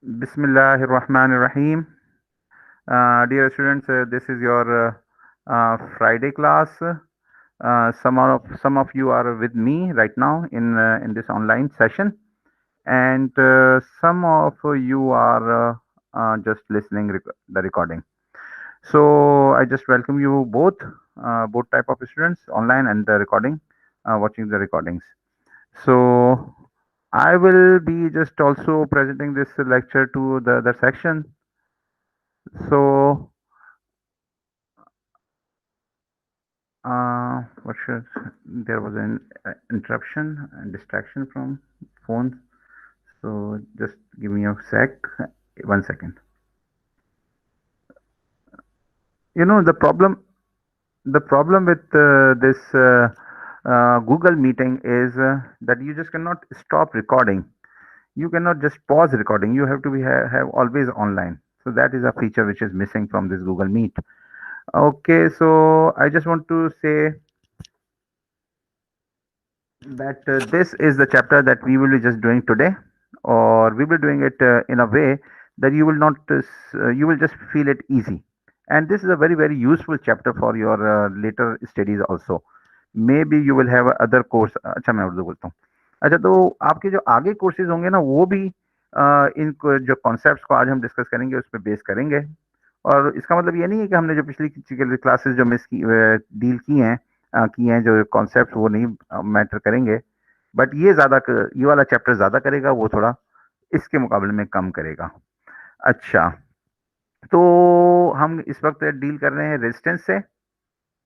Bismillahirrahmanirrahim. Dear students, this is your Friday class. Some of you are with me right now in this online session, and some of you are just listening the recording. So I just welcome you both type of students, online and the recording, watching the recordings. So I will be just also presenting this lecture to the other section. So, what should there was an interruption and distraction from phones. So just give me a sec, 1 second. You know the problem with this Google meeting is that you just cannot stop recording. You cannot just pause recording. You have to have always online. So that is a feature which is missing from this Google Meet. Okay, so I just want to say that this is the chapter that we will be just doing today, or we will be doing it in a way that you will not you will just feel it easy, and this is a very very useful chapter for your later studies also. Maybe you will have other course. अच्छा मैं उर्दू बोलता हूँ. अच्छा तो आपके जो आगे courses होंगे ना वो भी इन जो कॉन्सेप्ट्स को आज हम डिस्कस करेंगे उस पर बेस करेंगे. और इसका मतलब ये नहीं है कि हमने जो पिछली क्लासेस जो मिस की डील की हैं जो कॉन्सेप्ट वो नहीं मैटर करेंगे. बट ये वाला चैप्टर ज़्यादा करेगा, वो थोड़ा इसके मुकाबले में कम करेगा. अच्छा, तो हम इस वक्त डील कर रहे हैं रेजिस्टेंस से,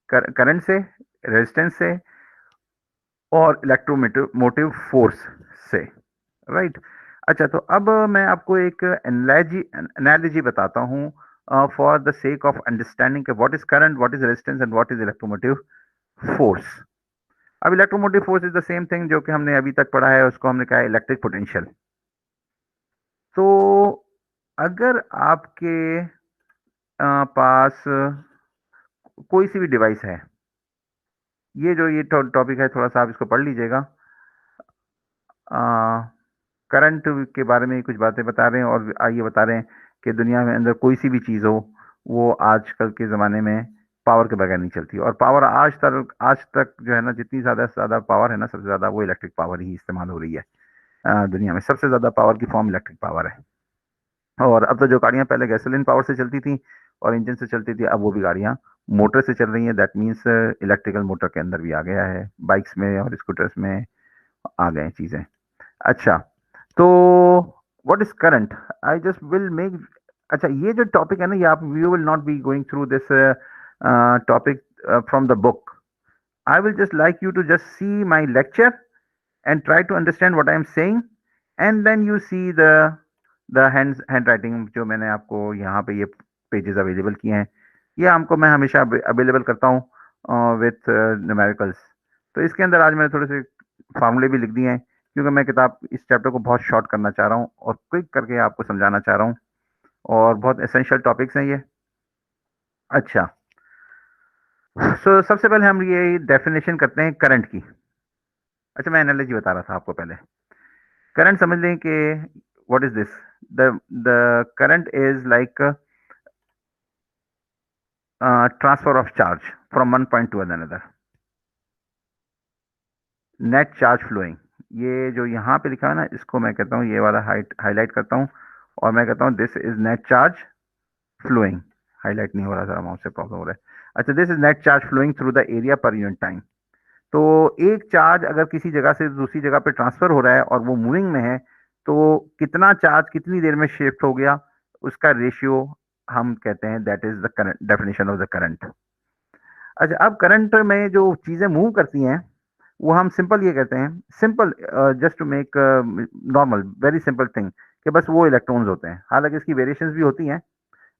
करंट से, रेजिस्टेंस से और इलेक्ट्रोमोटिव फोर्स से. राइट. अच्छा, तो अब मैं आपको एक एनालॉजी बताता हूँ for the sake of understanding what is current, what is resistance and what is electromotive force. अब electromotive force is the same thing जो कि हमने अभी तक पढ़ा है, उसको हमने कहा है इलेक्ट्रिक पोटेंशियल. तो अगर आपके पास कोई सी भी डिवाइस है, ये टॉपिक है, थोड़ा सा आप इसको पढ़ लीजिएगा. करंट के बारे में कुछ बातें बता रहे हैं और ये बता रहे हैं कि दुनिया में अंदर कोई सी भी चीज़ हो वो आजकल के ज़माने में पावर के बगैर नहीं चलती. और पावर आज तक जो है ना, जितनी ज़्यादा से ज़्यादा पावर है ना, सबसे ज़्यादा वो इलेक्ट्रिक पावर ही इस्तेमाल हो रही है. दुनिया में सबसे ज़्यादा पावर की फॉर्म इलेक्ट्रिक पावर है. और अब तो जो गाड़ियां पहले गैसोलीन पावर से चलती थी और इंजन से चलती थी, अब वो भी गाड़ियां मोटर से चल रही हैं. दैट मीन्स इलेक्ट्रिकल मोटर के अंदर भी आ गया है, बाइक्स में और स्कूटर्स में आ गए चीज़ें. अच्छा, तो what is current, I just will make. अच्छा, ये जो टॉपिक है ना, ये आप you will not be going through this topic from the book. I will just like you to just see my lecture and try to understand what I am saying, and then you see the hand writing जो मैंने आपको यहाँ पे ये pages available किए हैं. ये हमको मैं हमेशा अवेलेबल करता हूँ विथ न्यूमेरिकल्स. तो इसके अंदर आज मैंने थोड़े से फार्मूले भी लिख दिए हैं, क्योंकि मैं किताब इस चैप्टर को बहुत शॉर्ट करना चाह रहा हूँ और क्विक करके आपको समझाना चाह रहा हूँ, और बहुत एसेंशियल टॉपिक्स हैं ये. अच्छा, सो सबसे पहले हम ये डेफिनेशन करते हैं करंट की. अच्छा, मैं एनालॉजी बता रहा था आपको पहले. करंट समझ लें कि what is this, the current is like transfer of charge from one point to another. Net charge flowing, ये जो यहाँ पे लिखा है ना, इसको मैं कहता हूँ, ये वाला हाईलाइट करता हूँ और मैं कहता हूँ this is net charge flowing. Highlight नहीं हो रहा, सर माउस से प्रॉब्लम हो रहा है. अच्छा, this is net charge flowing through the area per unit time. तो एक चार्ज अगर किसी जगह से दूसरी जगह पे ट्रांसफर हो रहा है और वो मूविंग में है, तो कितना चार्ज कितनी देर में शिफ्ट हो गया, उसका रेशियो हम कहते हैं, that is the current, definition of the current. अच्छा, अब करंट में जो चीजें मूव करती हैं वो हम सिंपल ये कहते हैं, simple just to make normal very simple thing, कि बस वो इलेक्ट्रॉन्स होते हैं. हालांकि इसकी वेरिएशंस भी होती हैं.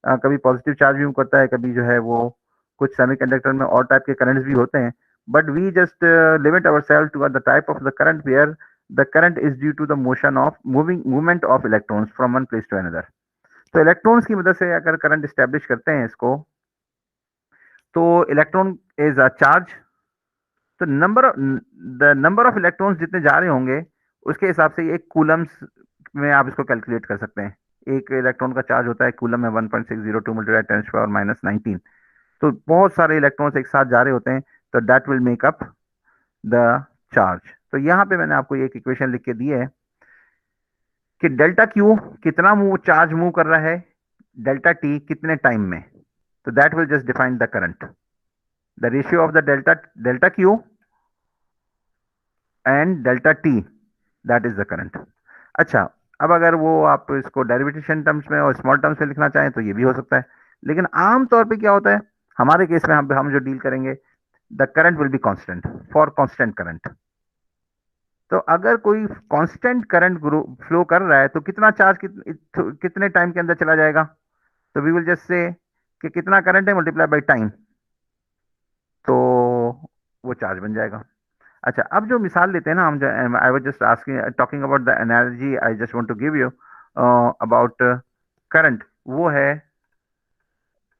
कभी पॉजिटिव चार्ज भी मूव करता है, कभी जो है वो कुछ सेमीकंडक्टर में और टाइप के करंट्स भी होते हैं. But we just limit our self to the type of the current where the current is due to the motion of movement of electrons from one place to another. तो electrons की मदद से अगर current establish करते हैं इसको, तो electron is a charge. तो नंबर ऑफ इलेक्ट्रॉन्स जितने जा रहे होंगे उसके हिसाब से एक कूलम्स में आप इसको कैलकुलेट कर सकते हैं. एक इलेक्ट्रॉन का चार्ज होता है कूलम में 1.602 × 10⁻⁻19। तो बहुत सारे इलेक्ट्रॉन्स एक साथ जा रहे होते हैं, तो that will make up the charge. तो यहाँ पे मैंने आपको एक इक्वेशन लिख के दी है कि डेल्टा क्यू कितना चार्ज मूव कर रहा है, डेल्टा टी कितने टाइम में। तो that will just define the current, the ratio of the delta delta Q and delta T, that is the current. अच्छा, अब अगर वो आप इसको डेरिवेशन टर्म्स में और स्मॉल टर्म्स में लिखना चाहें तो ये भी हो सकता है, लेकिन आम तौर पे क्या होता है हमारे केस में, हम जो डील करेंगे, the current will be constant for constant current. तो अगर कोई कांस्टेंट करंट फ्लो कर रहा है तो कितना चार्ज कितने टाइम के अंदर चला जाएगा, तो वी विल जस्ट से कि कितना करंट है मल्टीप्लाई बाई टाइम, तो वो चार्ज बन जाएगा। अच्छा, अब जो मिसाल लेते हैं ना हम, जो I was just asking talking about the analogy I just want to give you about current, वो है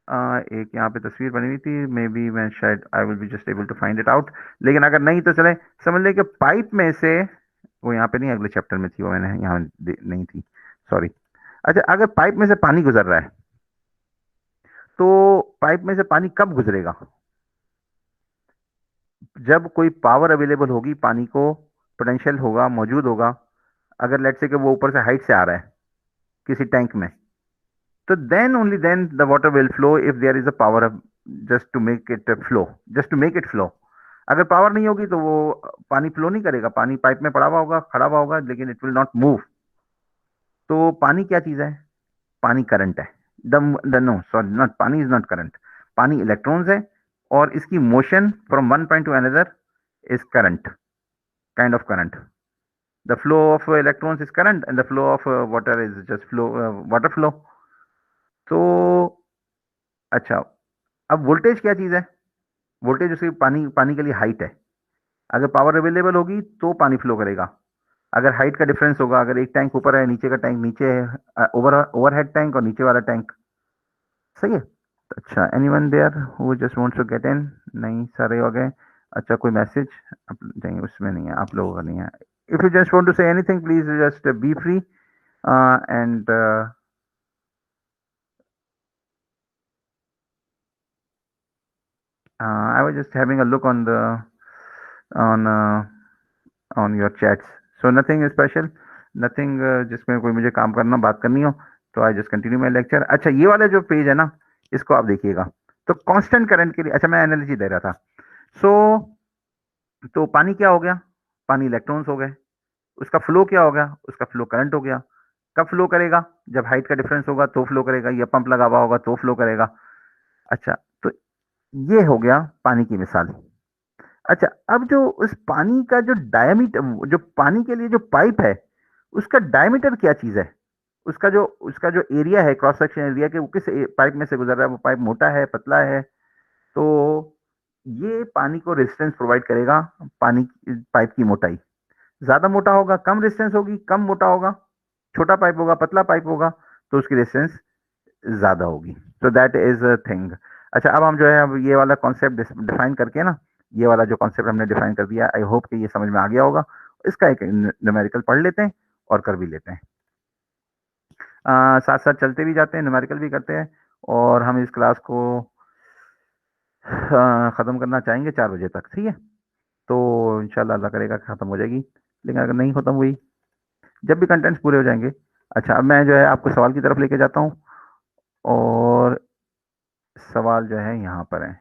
एक यहाँ पे तस्वीर बनी हुई थी, मे बी मैं शायद I will be just able to find it out, लेकिन अगर नहीं तो चले समझ ले कि पाइप में से, वो यहाँ पे नहीं अगले चैप्टर में थी, वो मैंने यहाँ नहीं थी, सॉरी। अच्छा, अगर पाइप में से पानी गुजर रहा है तो पाइप में से पानी कब गुजरेगा, जब कोई पावर अवेलेबल होगी, पानी को पोटेंशियल होगा, मौजूद होगा। अगर लेट्स से कि वो ऊपर से हाइट से आ रहा है किसी टैंक में, तो then only then the water will flow if there is a power, just to make it flow, just to make it flow. अगर पावर नहीं होगी तो वो पानी फ्लो नहीं करेगा, पानी पाइप में पड़ा हुआ होगा, खड़ा हुआ होगा, लेकिन इट विल नॉट मूव। तो पानी क्या चीज है, पानी करंट है। द नो सॉरी, नॉट पानी इज नॉट करंट, पानी इलेक्ट्रॉन्स है, और इसकी motion from one point two another is current, kind of current. The flow of electrons is current and the flow of water is just flow, water flow. तो अच्छा, अब voltage क्या चीज है, वोल्टेज उसकी पानी पानी के लिए हाइट है। अगर पावर अवेलेबल होगी तो पानी फ्लो करेगा, अगर हाइट का डिफरेंस होगा, अगर एक टैंक ऊपर है, नीचे का टैंक नीचे है, ओवरहेड टैंक और नीचे वाला टैंक, सही है। अच्छा, anyone there who just wants to get in, नहीं सारे हो गए। अच्छा, कोई मैसेज नहीं, उसमें नहीं है, आप लोगों का नहीं है। If you just want to say anything please just be free and I was just having a look on the on on your chats, so nothing special, nothing जिसमें कोई मुझे काम करना, बात करनी हो, तो I just continue my lecture. अच्छा, ये वाला जो पेज है ना, इसको आप देखिएगा। तो कांस्टेंट करंट के लिए, अच्छा मैं एनालिसिस दे रहा था। सो तो पानी क्या हो गया, पानी इलेक्ट्रॉन्स हो गए, उसका फ्लो क्या हो गया, उसका फ्लो करंट हो गया। कब फ्लो करेगा, जब हाइट का डिफरेंस होगा तो फ्लो करेगा, या पंप लगा हुआ होगा तो फ्लो करेगा। अच्छा, तो ये हो गया पानी की मिसाल। अच्छा, अब जो उस पानी का जो डायमीटर, जो पानी के लिए जो पाइप है, उसका डायमीटर क्या चीज है, उसका जो एरिया है, क्रॉस सेक्शन एरिया के, वो किस पाइप में से गुजर रहा है, वो पाइप मोटा है, पतला है। तो ये पानी को रेजिस्टेंस प्रोवाइड करेगा, पानी पाइप की मोटाई ज्यादा मोटा होगा, कम रेजिस्टेंस होगी, कम मोटा होगा, छोटा पाइप होगा, पतला पाइप होगा, तो उसकी रेजिस्टेंस ज्यादा होगी। तो दैट इज अ थिंग। अच्छा, अब हम जो है, अब ये वाला कॉन्सेप्ट डिफाइन करके ना, ये वाला जो कॉन्सेप्ट हमने डिफाइन कर दिया, आई होप कि ये समझ में आ गया होगा। इसका एक न्यूमेरिकल पढ़ लेते हैं और कर भी लेते हैं, साथ साथ चलते भी जाते हैं, न्यूमेरिकल भी करते हैं, और हम इस क्लास को ख़त्म करना चाहेंगे 4 बजे तक, ठीक है। तो इंशाल्लाह अल्लाह करेगा ख़त्म हो जाएगी, लेकिन अगर नहीं ख़त्म हुई, जब भी कंटेंट्स पूरे हो जाएंगे। अच्छा, अब मैं जो है आपको सवाल की तरफ लेके जाता हूँ, और सवाल जो है यहाँ पर है।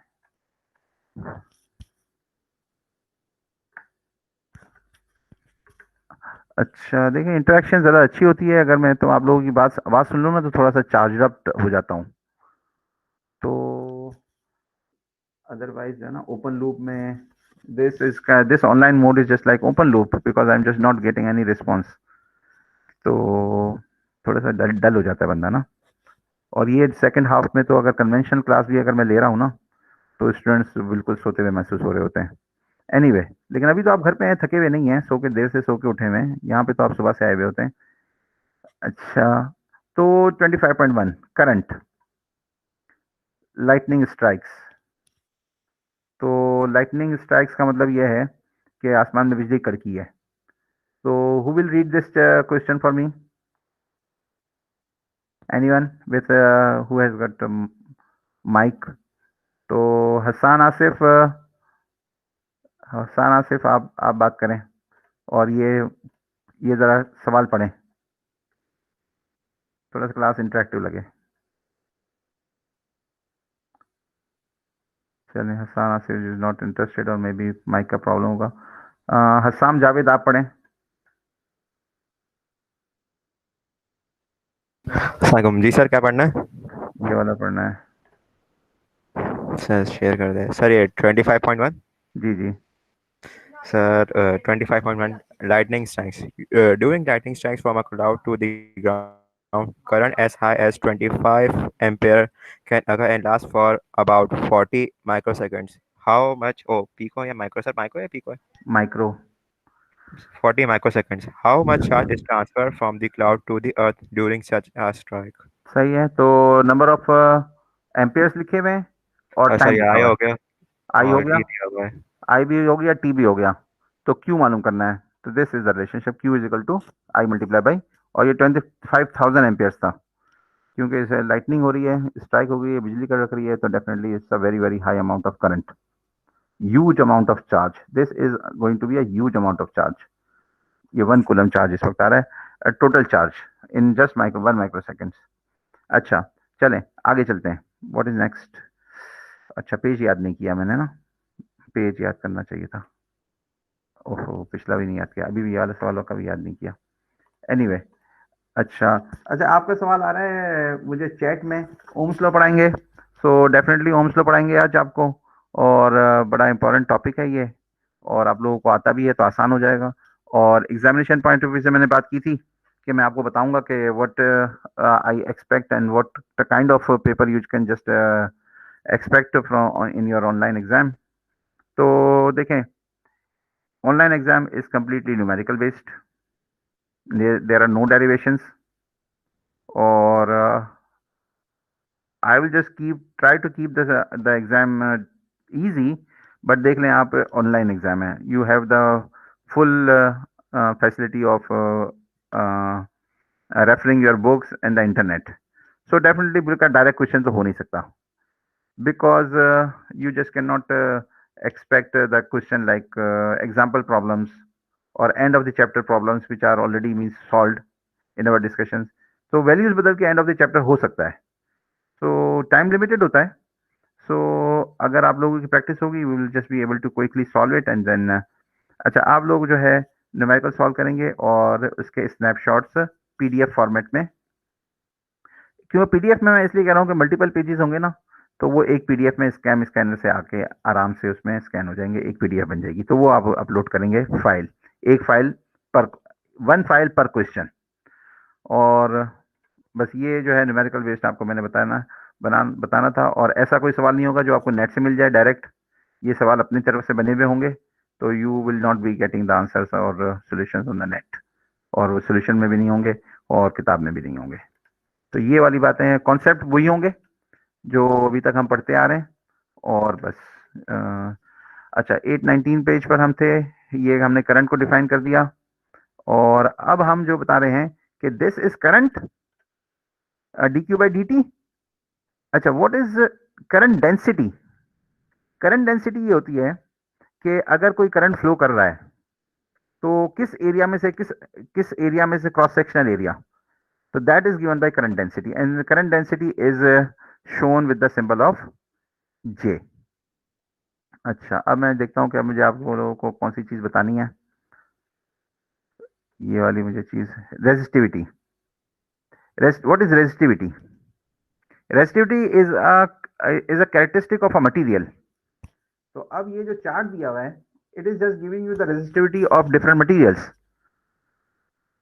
अच्छा, देखिए इंटरेक्शन ज़्यादा अच्छी होती है अगर मैं तो आप लोगों की बात आवाज़ सुन लूँ ना, तो थोड़ा सा चार्ज अप हो जाता हूँ। तो अदरवाइज जो है ना, ओपन लूप में this online mode is just like open loop, because I am just not getting any response. तो थोड़ा सा डल डल हो जाता है बंदा ना। और ये सेकंड हाफ में तो अगर कन्वेंशनल क्लास भी अगर मैं ले रहा हूँ ना, तो स्टूडेंट्स बिल्कुल सोते हुए महसूस हो रहे होते हैं। एनीवे लेकिन अभी तो आप घर पे हैं, थके हुए नहीं हैं, सो के देर से सो के उठे हुए हैं, यहाँ पे तो आप सुबह से आए हुए होते हैं। अच्छा, तो 25.1 करंट, लाइटनिंग स्ट्राइक्स। तो लाइटनिंग स्ट्राइक्स का मतलब यह है कि आसमान में बिजली कड़की है। तो who will read this question for me. Anyone with who has got mike? तो हसन आसिफ, हसन आसिफ, आप बात करें और ये ज़रा सवाल पढ़ें, थोड़ा सा क्लास इंटरेक्टिव लगे। चलें, Hasan Asif is not interested और मे बी माइक का प्रॉब्लम होगा। हसाम जावेद, आप पढ़ें। वालेकुम जी सर, क्या पढ़ना है? ये वाला पढ़ना है। सर शेयर कर दे सर, ये 25.1। जी जी। Sir 25.1, lightning strikes. During lightning strikes from a cloud to the ground, current as high as 25 ampere can occur and last for about 40 microseconds. How much? Oh, pico या micro sir, micro या pico? Micro. 40 microseconds. How much charge is transferred from the cloud to the earth during such a strike? सही है। तो number of amperes लिखे हुए हैं और sir time ये लिखा आई हुआ है। हो गया आई हो और गया, डी दिया हुआ है। आई भी हो गया, टी भी हो गया। तो क्यू मालूम करना है। तो this is the relationship, Q is equal to I multiply by, और ये 25,000 एम्पियर्स था। क्योंकि इसे लाइटनिंग हो रही है, स्ट्राइक हो गई है, बिजली कड़क रही है, तो definitely it's a very very high amount of current, huge amount of charge. This is going to be a huge amount of charge. ये 1 कूलम चार्ज इस वक्त आ रहा है, total charge in just 1 micro seconds. अच्छा, चलें आगे चलते हैं। What is next? अच्छा, पेज याद नहीं किया मैंने ना, पेज याद करना चाहिए था। ओहो, पिछला भी नहीं याद किया, अभी भी वाले सवालों का भी याद नहीं किया। एनीवे anyway, अच्छा अच्छा, आपका सवाल आ रहा है मुझे चैट में, ओम्स लॉ पढ़ाएंगे। सो डेफिनेटली ओम्स लॉ पढ़ाएंगे आज आपको, और बड़ा इंपॉर्टेंट टॉपिक है ये, और आप लोगों को आता भी है तो आसान हो जाएगा। और एग्जामिनेशन पॉइंट ऑफ व्यू से मैंने बात की थी कि मैं आपको बताऊंगा कि what I expect and what the kind of paper you can just expect from in your online exam. तो देखें, online exam is completely numerical based, there are no derivations, और I will just try to keep the exam easy. But देख लें आप, online exam है, you have the full facility of referring your books and the internet. So definitely बिल्कुल direct question तो हो नहीं सकता, because you just cannot expect the question like example problems or end of the chapter problems which are already means solved in our discussions। तो values बदल के end of the chapter हो सकता है, सो टाइम लिमिटेड होता है। सो अगर आप लोगों की प्रैक्टिस होगी, we will just be able to quickly solve it and then. अच्छा, आप लोग जो है न्यूमेरिकल सॉल्व करेंगे और उसके स्नैपशॉट्स पीडीएफ फॉर्मेट में। क्यों पीडीएफ में मैं इसलिए कह रहा हूँ कि मल्टीपल पेजेस होंगे ना, तो वो एक पीडीएफ में स्कैनर से आके आराम से उसमें स्कैन हो जाएंगे, एक पीडीएफ बन जाएगी, तो वो आप अपलोड करेंगे फाइल, एक फाइल पर, वन फाइल पर क्वेश्चन। और बस ये जो है न्यूमेरिकल बेस्ड आपको मैंने बताना था। और ऐसा कोई सवाल नहीं होगा जो आपको नेट से मिल जाए डायरेक्ट, ये सवाल अपनी तरफ से बने हुए होंगे, तो you will not be getting the answers और सॉल्यूशंस ऑन द नेट, और वो सोल्यूशन में भी नहीं होंगे और किताब में भी नहीं होंगे। तो ये वाली बातें हैं, कॉन्सेप्ट वही होंगे जो अभी तक हम पढ़ते आ रहे हैं, और बस अच्छा, 819 पेज पर हम थे, ये हमने करंट को डिफाइन कर दिया। और अब हम जो बता रहे हैं कि this is current D Q by D T. अच्छा, what is current density? Current density ये होती है कि अगर कोई करंट फ्लो कर रहा है तो किस एरिया में से किस एरिया में से क्रॉस सेक्शनल एरिया, तो that is given by current density, and current density is shown with the symbol of J. अच्छा, अब मैं देखता हूँ क्या मुझे आप लोगों को कौन सी चीज बतानी है। ये वाली मुझे चीज, resistivity. What is resistivity? Resistivity is a characteristic of a material. तो अब ये जो चार्ट दिया हुआ है, it is just giving you the resistivity of different materials.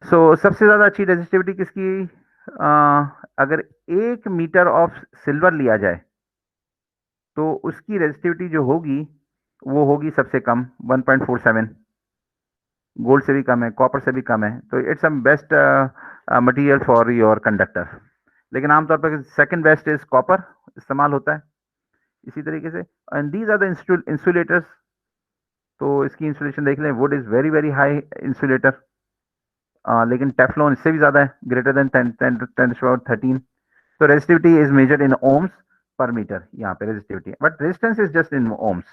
So सबसे ज्यादा अच्छी रेजिस्टिविटी किसकी? अगर 1 मीटर ऑफ सिल्वर लिया जाए तो उसकी रेजिस्टिविटी जो होगी वो होगी सबसे कम 1.47। गोल्ड से भी कम है, कॉपर से भी कम है, तो it's a best material for your conductor. लेकिन आमतौर पर सेकंड बेस्ट इज कॉपर इस्तेमाल होता है इसी तरीके से। And these are the insulators. तो इसकी इंसुलेशन देख लें, wood is very very high insulator, लेकिन टेफ्लॉन इससे भी ज़्यादा है, ग्रेटर देन 10 13। तो resistivity is measured in ohms per metre, यहाँ पे resistivity, but resistance is just in ohms.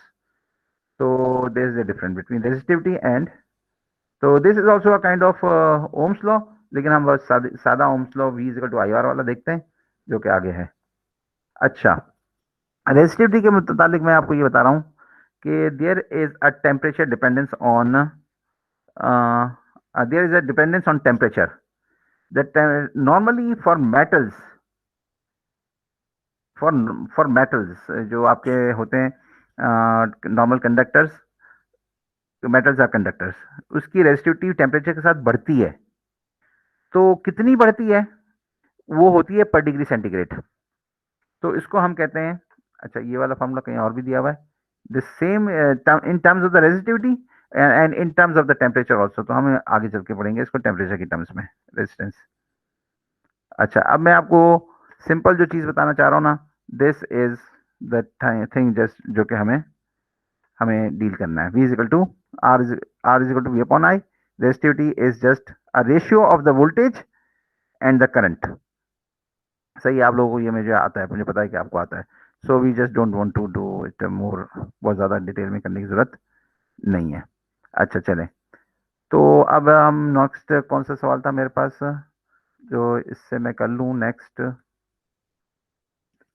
तो there is a difference between resistivity and, तो this is also a kind of Ohm's law, लेकिन हम बस सादा Ohm's law V equal to I R वाला देखते हैं जो कि आगे है. अच्छा, रेजिस्टिविटी के मुताबिक मैं आपको ये बता रहा हूँ कि there is a temperature dependence on, there is a dependence on temperature that normally for metals, for metals जो आपके होते हैं normal conductors, metals are conductors, उसकी रेजिस्टिविटी टेम्परेचर के साथ बढ़ती है. तो कितनी बढ़ती है, वो होती है पर डिग्री सेंटीग्रेड. तो इसको हम कहते हैं, अच्छा ये वाला फॉर्मूला कहीं और भी दिया हुआ है, the same in terms of the resistivity and in terms of the temperature also. तो हम आगे चल के पढ़ेंगे इसको टेम्परेचर की टर्म्स में, रेजिस्टेंस. अच्छा, अब मैं आपको सिंपल जो चीज बताना चाह रहा हूँ ना, this is the thing just जो कि हमें हमें डील करना है. V is equal to R is equal to V upon I. Resistivity is just a ratio of the voltage and the current. सही है, आप लोगों को ये मुझे आता है, मुझे पता है कि आपको आता है. So we just don't want to do it more, बहुत ज़्यादा डिटेल में करने की ज़रूरत नहीं है. अच्छा चलें, तो अब हम नेक्स्ट कौन सा सवाल था मेरे पास जो इससे मैं कर लूँ नेक्स्ट.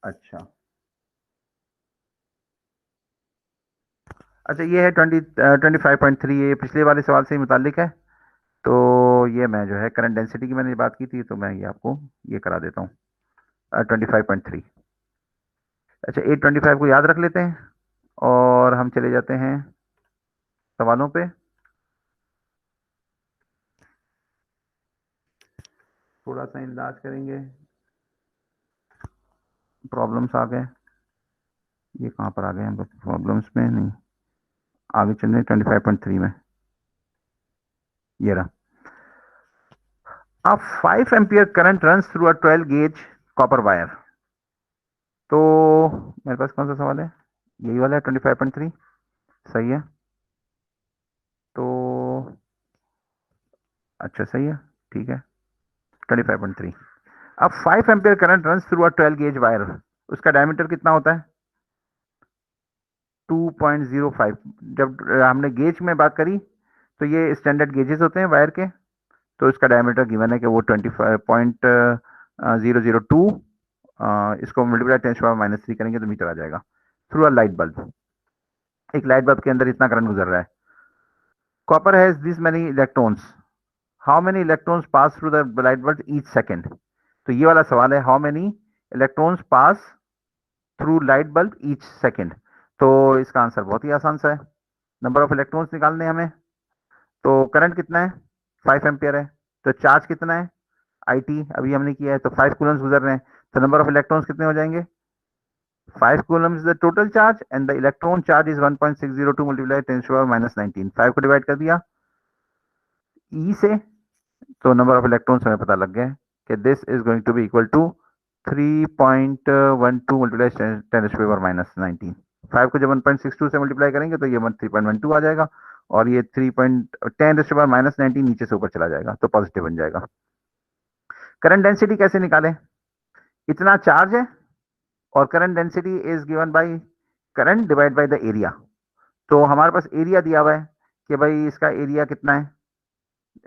अच्छा अच्छा, ये है 25.3, ये पिछले वाले सवाल से ही मुतालिक है. तो ये मैं जो है करंट डेंसिटी की मैंने बात की थी, तो मैं ये आपको ये करा देता हूँ 25.3. अच्छा, 825 को याद रख लेते हैं और हम चले जाते हैं सवालों पे. थोड़ा सा इंदाज करेंगे, प्रॉब्लम्स आ गए, ये कहाँ पर आ गए हम प्रॉब्लम्स में नहीं, आगे चल रहे 25.3 में. ये रहा, अब 5 ampere current run through a 12 gauge copper wire. तो मेरे पास कौन सा सवाल है, यही वाला है 25.3. सही है, तो अच्छा सही है, ठीक है. 25.3, अब 5 ampere current run through a 12 gauge wire, उसका डायमीटर कितना होता है 2.05. जब हमने गेज में बात करी तो ये स्टैंडर्ड गेजेस होते हैं वायर के. तो इसका डायमीटर गिवन है कि वो 25.002, इसको मल्टीप्लाई 10⁻³ करेंगे तो मीटर आ जाएगा. थ्रू अ लाइट बल्ब, एक लाइट बल्ब के अंदर इतना करंट गुजर रहा है. Copper has this many electrons, how many electrons pass through the light bulb each second. तो ये वाला सवाल है, how many electrons pass through light bulb each second. तो इसका आंसर बहुत ही आसान सा है, नंबर ऑफ इलेक्ट्रॉन्स निकालने हैं हमें. तो करंट कितना है 5 एम्पियर है, तो चार्ज कितना है IT अभी हमने किया है, तो 5 कूलम्स गुजर रहे हैं. तो नंबर ऑफ इलेक्ट्रॉन्स कितने हो जाएंगे 5 Coulomb's is the total charge and the electron charge is 1.602 multiply 10⁻⁻19. 5 को डिवाइड कर दिया E से, तो नंबर ऑफ इलेक्ट्रॉन्स हमें पता लग गया कि this is going to be equal to 3.12 multiply 10⁻⁻19. 5 को जब 1.62 से मल्टीप्लाई करेंगे तो ये 3.12 आ जाएगा, और ये 3.10⁻⁻19 नीचे से ऊपर चला जाएगा तो पॉजिटिव बन जाएगा. करंट डेंसिटी कैसे निकालें, इतना चार्ज है और current density is given by current divide by the area. तो हमारे पास एरिया दिया हुआ है कि भाई इसका एरिया कितना है,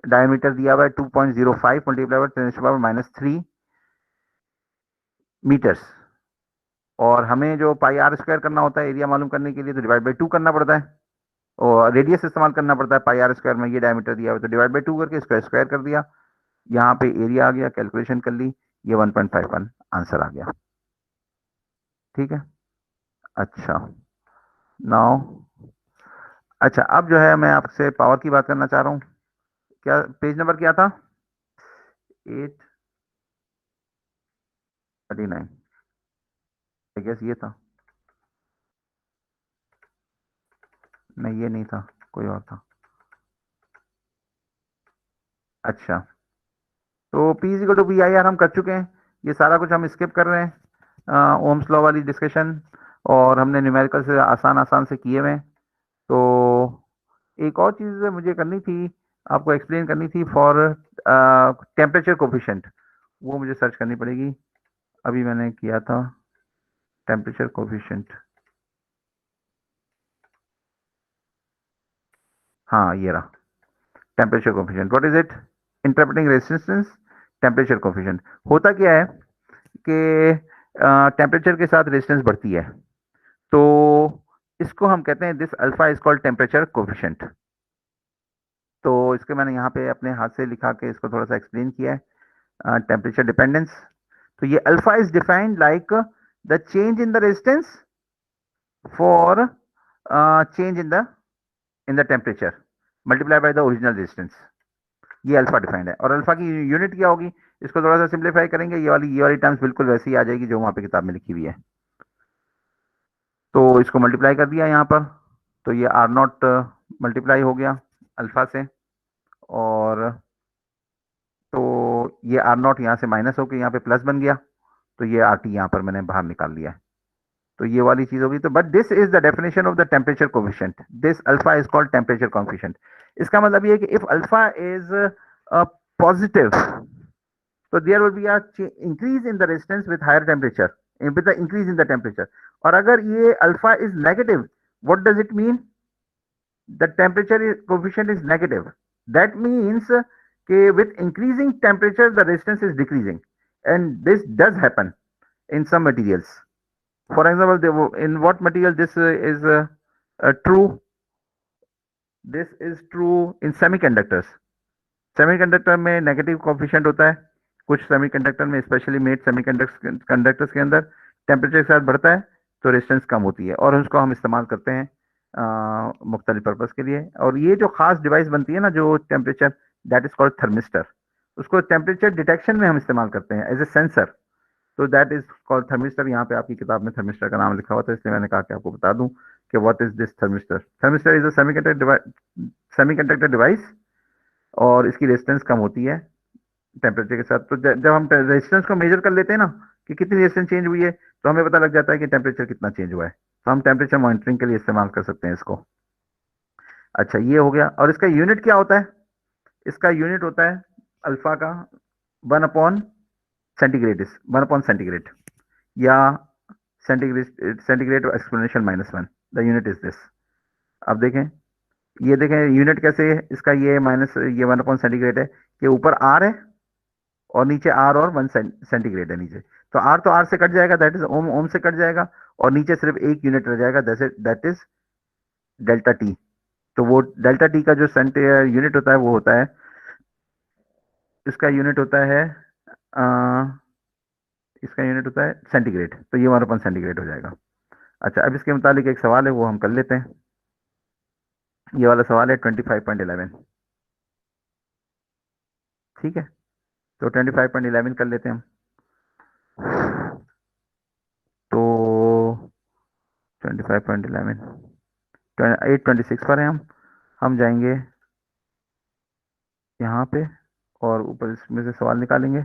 डायमीटर दिया हुआ है 2.05 मल्टीप्लाई बाय 10⁻⁻³ मीटर्स, और हमें जो पाई आर स्क्वायर करना होता है एरिया मालूम करने के लिए तो डिवाइड बाय 2 करना पड़ता है, और रेडियस इस्तेमाल करना पड़ता है पाई आर स्क्वायर में. ये डायमीटर दिया हुआ है तो डिवाइड बाय 2 करके इसका स्क्वायर कर दिया, यहाँ पे एरिया आ गया, कैलकुलेशन कर ली, ये 1.51 आंसर आ गया. ठीक है. अच्छा नाउ, अच्छा अब जो है मैं आपसे पावर की बात करना चाह रहा हूँ. क्या पेज नंबर क्या था 839, आई गेस ये था, नहीं ये नहीं था, कोई और था. अच्छा, तो P is equal to V I R हम कर चुके हैं, ये सारा कुछ हम स्किप कर रहे हैं ओम्स लॉ वाली डिस्कशन, और हमने न्यूमेरिकल से आसान आसान से किए हुए हैं. तो एक और चीज़ मुझे करनी थी, आपको एक्सप्लेन करनी थी फॉर टेम्परेचर कोफिशिएंट, वो मुझे सर्च करनी पड़ेगी. अभी मैंने किया था टेम्परेचर कोफिशिएंट, हाँ ये रहा temperature coefficient. What is it? Interpreting resistance temperature coefficient. होता क्या है कि टेम्परेचर के साथ रेजिस्टेंस बढ़ती है, तो इसको हम कहते हैं this alpha is called temperature coefficient. तो इसके मैंने यहाँ पे अपने हाथ से लिखा के इसको थोड़ा सा एक्सप्लेन किया है। टेम्परेचर डिपेंडेंस, तो ये alpha is defined like the change in the resistance for change in the temperature multiply by the original resistance. ये अल्फा डिफाइंड है। और अल्फा की यूनिट क्या होगी, इसको थोड़ा सा सिंप्लीफाई करेंगे, ये वाली टर्म्स बिल्कुल वैसी ही आ जाएगी जो वहां पे किताब में लिखी हुई है। तो इसको मल्टीप्लाई कर दिया यहाँ पर, तो ये आर नॉट मल्टीप्लाई हो गया अल्फा से, और तो ये आर नॉट यहाँ से माइनस होकर यहाँ पे प्लस बन गया, तो ये आर टी यहाँ पर मैंने बाहर निकाल लिया है। तो ये वाली चीज होगी। तो but this is the definition of the temperature coefficient, this alpha is called temperature coefficient. इसका मतलब ये है कि इफ अल्फा इज पॉजिटिव, तो there will be a increase in the resistance with higher temperature, with the increase in the temperature. और अगर ये alpha is negative, what does it mean? the temperature coefficient is negative. That means with increasing temperature the resistance is decreasing, and this does happen in some materials. For example, in what material this is true? This is true in semiconductors. Semiconductor में negative coefficient होता है, कुछ semiconductor में, specially made semiconductors के अंदर temperature के साथ बढ़ता है तो रेजिस्टेंस कम होती है, और उसको हम इस्तेमाल करते हैं मुख्तलिफ पर्पज़ के लिए। और ये जो खास डिवाइस बनती है ना जो temperature, that is called thermistor, उसको टेम्परेचर डिटेक्शन में हम इस्तेमाल करते हैं एज ए सेंसर, तो दैट इज कॉल्ड थर्मिस्टर। यहाँ पे आपकी किताब में थर्मिस्टर का नाम लिखा हुआ था, इसलिए मैंने कहा कि आपको बता दूं कि what is this thermistor. Thermistor is a semiconductor device, और इसकी रेजिस्टेंस कम होती है टेम्परेचर के साथ। तो जब हम रेजिस्टेंस को मेजर कर लेते हैं ना कि कितनी रेजिस्टेंस चेंज हुई है, तो हमें पता लग जाता है कि टेम्परेचर कितना चेंज हुआ है, तो हम टेम्परेचर मॉनिटरिंग के लिए इस्तेमाल कर सकते हैं इसको। अच्छा ये हो गया। और इसका यूनिट क्या होता है? इसका यूनिट होता है अल्फा का 1/सेंटीग्रेड, 1/सेंटीग्रेड, या centigrade exponential -1, the unit is this. अब देखें, ये देखें यूनिट कैसे है इसका, ये माइनस, ये 1/सेंटीग्रेड है, कि ऊपर आर है और नीचे आर और 1 सेंटीग्रेड है नीचे, तो आर से कट जाएगा, दैट इज ओम, ओम से कट जाएगा, और नीचे सिर्फ एक यूनिट रह जाएगा, दैट इज डेल्टा टी। तो वो डेल्टा टी का जो यूनिट होता है वो होता है, इसका यूनिट होता है इसका यूनिट होता है सेंटीग्रेड, तो ये 1/सेंटीग्रेड हो जाएगा। अच्छा, अब इसके मुतालिक एक सवाल है, वो हम कर लेते हैं। ये वाला सवाल है 25.11, ठीक है, तो 25.11 कर लेते हैं हम। तो 25.11, 826 पर है हम जाएंगे यहाँ पे, और ऊपर इसमें से सवाल निकालेंगे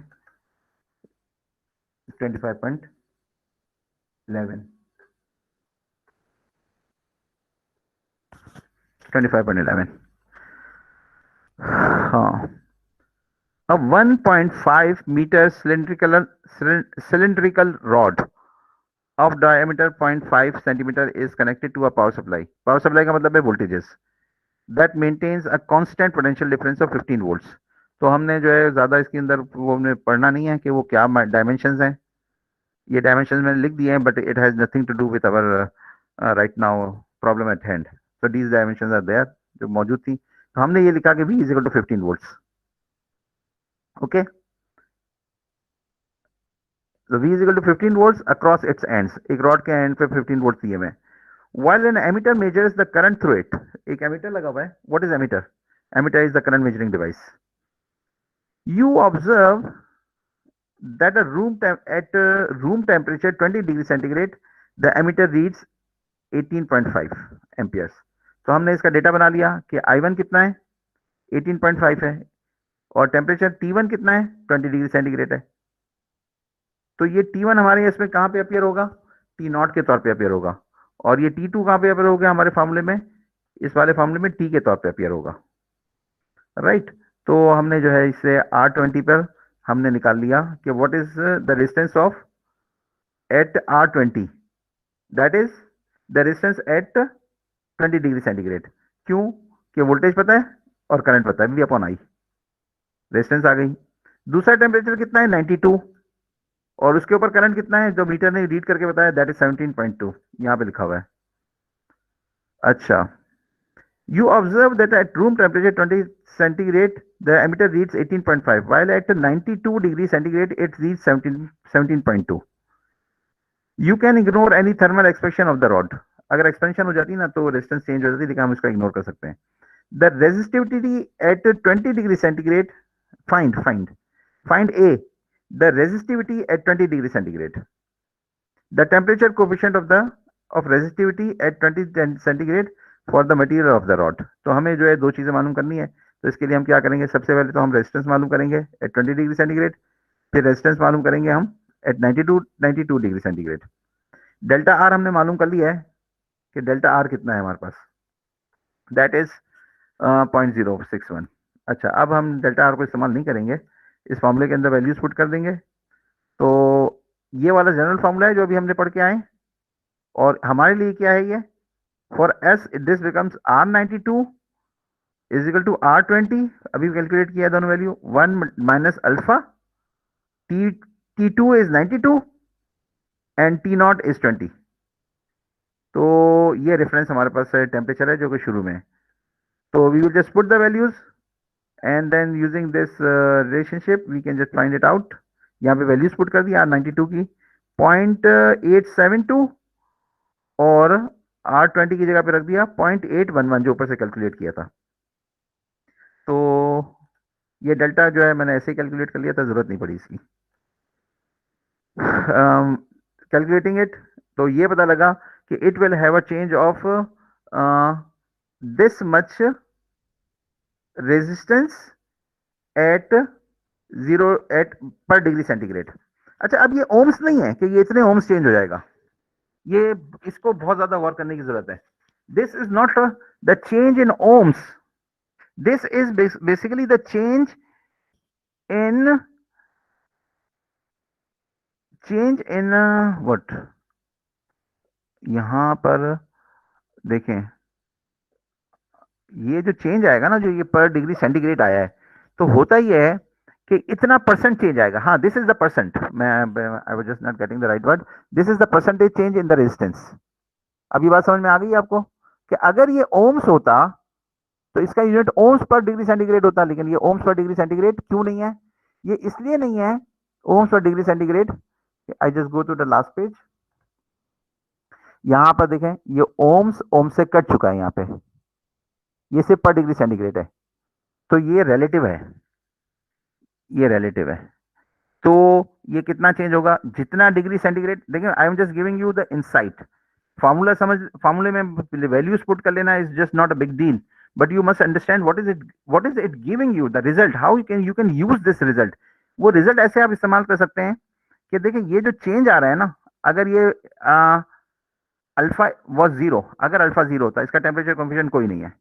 25.11। हाँ, a 1.5 meter cylindrical rod of diameter 0.5 centimeter is connected to a power supply. Power supply का मतलब है voltages that maintains a constant potential difference of 15 volts. तो हमने जो है ज़्यादा इसके अंदर वो हमने पढ़ना नहीं है कि वो क्या डायमेंशंस हैं, ये डायमेंशंस मैंने लिख दिए हैं, but it has nothing to do with our right now problem at hand. So these dimensions are there, जो मौजूद थी, तो हमने ये लिखा कि V is equal to 15 volts. Okay, तो V is equal to 15 volts across its ends, एक रॉड के एंड पे 15 वोल्ट दिए हुए हैं। While an ammeter measures the current through it, एक एमीटर लगा हुआ है। What is ammeter? Ammeter is the current measuring device. You observe that at room temperature 20 degree centigrade, the ammeter reads 18.5 amperes. तो हमने इसका डेटा बना लिया कि I1 कितना है, 18.5 है, और टेम्परेचर T1 कितना है, 20 डिग्री सेंटीग्रेड है। तो ये T1 हमारे इसमें कहाँ पे अपियर होगा, T0 के तौर पे अपियर होगा, और ये T2 कहाँ पे अपियर होगा हमारे फॉर्मूले में, इस वाले फॉर्मूले में T के तौर पे अपियर होगा, राइट। तो हमने जो है इससे R20 पर हमने निकाल लिया कि what is the resistance of at R20, that is the resistance at 20 degree centigrade. क्यों? कि वोल्टेज पता है और करंट पता है, V अपॉन I, रेजिस्टेंस आ गई। दूसरा टेम्परेचर कितना है? 92, और उसके ऊपर करंट कितना है जो मीटर ने रीड करके बताया, दैट इज 17.2, यहां पे लिखा हुआ है। अच्छा, you observe that at room temperature 20 centigrade the ammeter reads 18.5, while at 92 degree centigrade it reads 17.2. You can ignore any thermal expansion of the rod. अगर एक्सपेंशन हो जाती ना तो रेजिस्टेंस चेंज हो जाती, लेकिन हम इसका इग्नोर कर सकते हैं। The resistivity at 20 degree centigrade, find A, the resistivity at 20 degree centigrade. The temperature coefficient of resistivity at 20 centigrade for the material of the rod. तो हमें जो है दो चीजें मालूम करनी है, तो इसके लिए हम क्या करेंगे? सबसे पहले तो हम रेजिस्टेंस मालूम करेंगे एट 20 डिग्री सेंटीग्रेड, फिर रेजिस्टेंस मालूम करेंगे हम at 92 degree centigrade. Delta R हमने मालूम कर लिया है कि डेल्टा आर कितना है हमारे पास, दैट इज 0.061। अच्छा, अब हम डेल्टा आर को इस्तेमाल नहीं करेंगे, इस फॉर्मूले के अंदर वैल्यूज पुट कर देंगे। तो ये वाला जनरल फॉर्मूला है जो अभी हमने पढ़ के आए, और हमारे लिए क्या है ये? For S this becomes R92 is equal to R20, अभी कैलकुलेट किया दोनों value, 1 minus alpha, T2 is 92 and T0 is 20। तो ये रेफरेंस हमारे पास टेम्परेचर है जो कि शुरू में है। तो we will just put the values and then using this relationship we can just find it out. यहाँ पे वैल्यूज पुट कर दी R92 की 0.872 और R20 की जगह पे रख दिया 0.811 जो ऊपर से कैलकुलेट किया था। तो ये डेल्टा जो है मैंने ऐसे ही कैलकुलेट कर लिया था, जरूरत नहीं पड़ी इसकी कैलकुलेटिंग इट। तो ये पता लगा कि it will have a change of this much resistance at 0 at per degree centigrade. अच्छा, अब ये ओम्स नहीं है कि ये इतने ओम्स चेंज हो जाएगा, ये इसको बहुत ज्यादा वर्क करने की जरूरत है। This is not the change in ohms, this is basically the change in what, यहां पर देखें, ये जो चेंज आएगा ना, जो ये पर डिग्री सेंटीग्रेड आया है, तो होता ही है कि इतना परसेंट चेंज आएगा। हाँ, this is the percent, I was just not getting the right word, this is the percentage change in the resistance. अब ये बात समझ में आ गई आपको कि अगर ये ओम्स होता तो इसका यूनिट ओम्स पर डिग्री सेंटीग्रेड होता, लेकिन ये ओम्स पर डिग्री सेंटीग्रेड क्यों नहीं है? ये इसलिए नहीं है ओम्स पर degree centigrade. I just go to the last page, यहां पर देखें ये ओम्स से कट चुका है, यहां पे ये सिर्फ पर डिग्री सेंटीग्रेड है, तो ये रिलेटिव है, ये रिलेटिव है। तो ये कितना चेंज होगा? जितना डिग्री सेंटीग्रेड, देखिए I am just giving you the insight. Formula समझ, फॉर्मूले में वैल्यूज पुट कर लेना is just not a big deal, but you must understand what is it giving you, the result, how you can use this result। वो result ऐसे आप इस्तेमाल कर सकते हैं कि देखिए ये जो चेंज आ रहा है ना, अगर ये अल्फा वॉज 0, अगर अल्फा 0 होता, इसका टेम्परेचर कोएफिशिएंट कोई नहीं है,